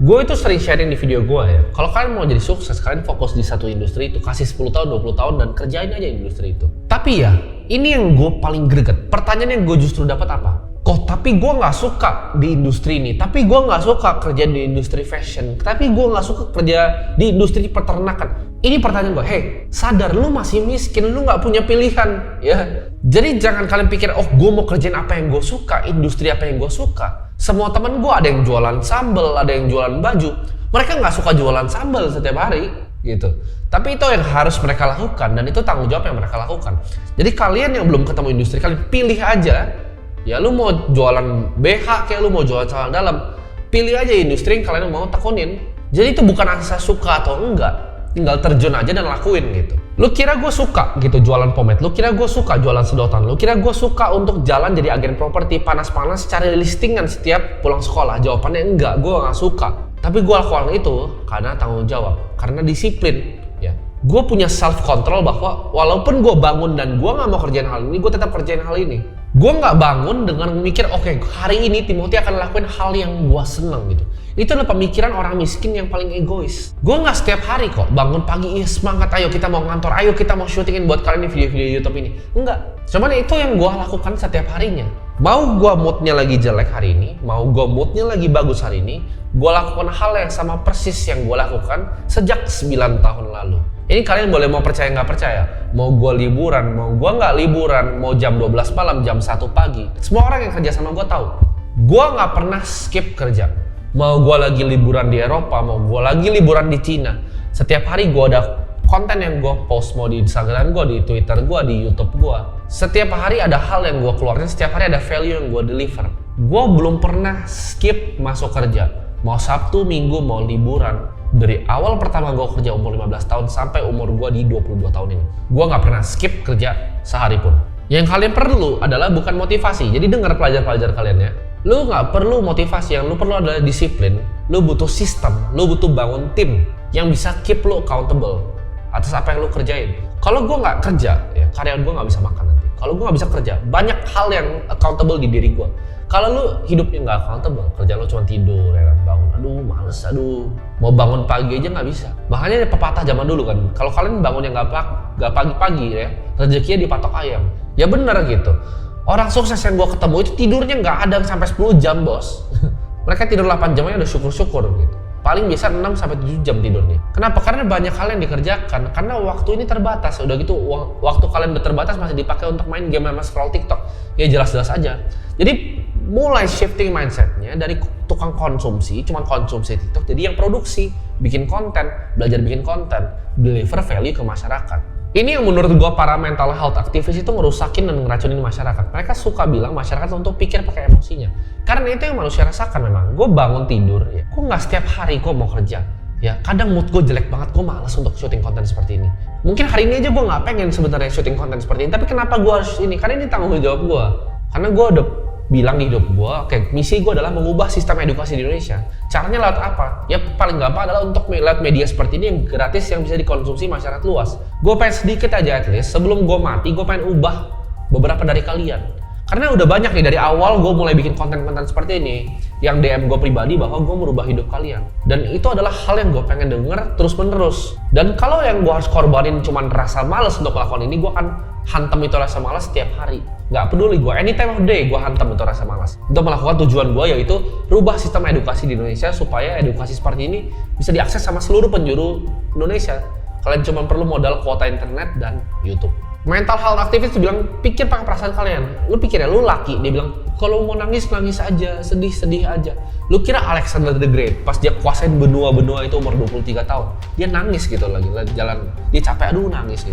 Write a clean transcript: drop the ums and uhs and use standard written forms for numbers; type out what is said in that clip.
Gue itu sering sharing di video gue ya. Kalau kalian mau jadi sukses, kalian fokus di satu industri itu, kasih 10 tahun, 20 tahun dan kerjain aja industri itu. Tapi ya, ini yang gue paling greget. Pertanyaan yang gue justru dapat apa? Kok tapi gue nggak suka di industri ini, tapi gue nggak suka kerja di industri fashion, tapi gue nggak suka kerja di industri peternakan. Ini pertanyaan gue, hey, sadar lu masih miskin, lu nggak punya pilihan, ya. Jadi jangan kalian pikir, oh gue mau kerjain apa yang gue suka, industri apa yang gue suka. Semua teman gue ada yang jualan sambal, ada yang jualan baju. Mereka nggak suka jualan sambal setiap hari, gitu. Tapi itu yang harus mereka lakukan dan itu tanggung jawab yang mereka lakukan. Jadi kalian yang belum ketemu industri, kalian pilih aja. Ya lu mau jualan BH kayak lu mau jualan celana dalam, pilih aja industri yang kalian mau tekunin. Jadi itu bukan asal suka atau enggak, tinggal terjun aja dan lakuin gitu. Lu kira gue suka gitu jualan pomade, lu kira gue suka jualan sedotan, lu kira gue suka untuk jalan jadi agen properti panas-panas cari listingan setiap pulang sekolah? Jawabannya enggak, gue gak suka. Tapi gue lakukan itu karena tanggung jawab, karena disiplin. Ya, gue punya self control bahwa walaupun gue bangun dan gue gak mau kerjain hal ini, gue tetap kerjain hal ini. Gue nggak bangun dengan mikir, oke, hari ini Timothy akan lakuin hal yang gue seneng gitu. Itu adalah pemikiran orang miskin yang paling egois. Gue nggak setiap hari kok bangun pagi, semangat, ayo kita mau ngantor, ayo kita mau syutingin buat kalian di video-video YouTube ini. Enggak. Cuman itu yang gue lakukan setiap harinya. Mau gue moodnya lagi jelek hari ini, mau gue moodnya lagi bagus hari ini, gue lakukan hal yang sama persis yang gue lakukan sejak 9 tahun lalu. Ini kalian boleh mau percaya nggak percaya, mau gue liburan, mau gue nggak liburan, mau jam 12 malam, jam 1 pagi. Semua orang yang kerja sama gue tahu, gue nggak pernah skip kerja. Mau gue lagi liburan di Eropa, mau gue lagi liburan di Cina, setiap hari gue ada konten yang gue post, mau di Instagram gue, di Twitter gue, di YouTube gue. Setiap hari ada hal yang gue keluarin, setiap hari ada value yang gue deliver. Gue belum pernah skip masuk kerja, mau Sabtu, Minggu, mau liburan. Dari awal pertama gue kerja umur 15 tahun sampai umur gue di 22 tahun ini, gue gak pernah skip kerja sehari pun. Yang kalian perlu adalah bukan motivasi. Jadi dengar pelajar-pelajar kalian ya, lu gak perlu motivasi, yang lu perlu adalah disiplin. Lu butuh sistem, lu butuh bangun tim yang bisa keep lu accountable atas apa yang lu kerjain. Kalau gue gak kerja, ya karyawan gue gak bisa makan nanti. Kalau gue gak bisa kerja, banyak hal yang accountable di diri gue. Kalau lu hidupnya nggak accountable, kerja lu cuma tidur, ya kan, bangun, aduh males, aduh mau bangun pagi aja nggak bisa. Makanya ada pepatah zaman dulu kan, kalau kalian bangunnya nggak pagi-pagi ya, rezekinya dipatok ayam. Ya bener gitu. Orang sukses yang gua ketemu itu tidurnya nggak ada sampai 10 jam bos. Mereka tidur 8 jam aja udah syukur-syukur gitu. Paling bisa 6 sampai 7 jam tidurnya. Kenapa? Karena banyak hal yang dikerjakan. Karena waktu ini terbatas. Udah gitu waktu kalian udah terbatas masih dipakai untuk main game sama scroll TikTok. Ya jelas-jelas aja. Jadi mulai shifting mindsetnya dari tukang konsumsi, cuman konsumsi TikTok, jadi yang produksi, bikin konten, belajar bikin konten, deliver value ke masyarakat. Ini yang menurut gue para mental health aktivis itu ngerusakin dan ngeracunin masyarakat. Mereka suka bilang masyarakat untuk pikir pakai emosinya. Karena itu yang manusia rasakan memang. Gue bangun tidur, ya, gue nggak setiap hari gue mau kerja. Ya, kadang mood gue jelek banget, gue malas untuk syuting konten seperti ini. Mungkin hari ini aja gue nggak pengen sebenarnya syuting konten seperti ini, tapi kenapa gue harus ini? Karena ini tanggung jawab gue. Karena gue udah bilang di hidup gue, oke, misi gue adalah mengubah sistem edukasi di Indonesia. Caranya lewat apa? Ya paling gampang adalah untuk lewat media seperti ini yang gratis, yang bisa dikonsumsi masyarakat luas. Gue pengen sedikit aja at least, sebelum gue mati, gue pengen ubah beberapa dari kalian. Karena udah banyak nih dari awal gue mulai bikin konten-konten seperti ini yang DM gue pribadi bahwa gue merubah hidup kalian. Dan itu adalah hal yang gue pengen denger terus-menerus. Dan kalau yang gue harus korbanin cuman rasa malas untuk melakukan ini, gue akan hantam itu rasa malas setiap hari. Gak peduli gue, anytime of day gue hantam itu rasa malas untuk melakukan tujuan gue, yaitu rubah sistem edukasi di Indonesia supaya edukasi seperti ini bisa diakses sama seluruh penjuru Indonesia. Kalian cuma perlu modal kuota internet dan YouTube. Mental health aktivis bilang, pikir pakai perasaan kalian. Lu pikir ya, lu laki, dia bilang kalau mau nangis, nangis aja, sedih aja. Lu kira Alexander the Great pas dia kuasain benua-benua itu umur 23 tahun, dia nangis gitu lagi jalan, dia capek, aduh nangis gitu.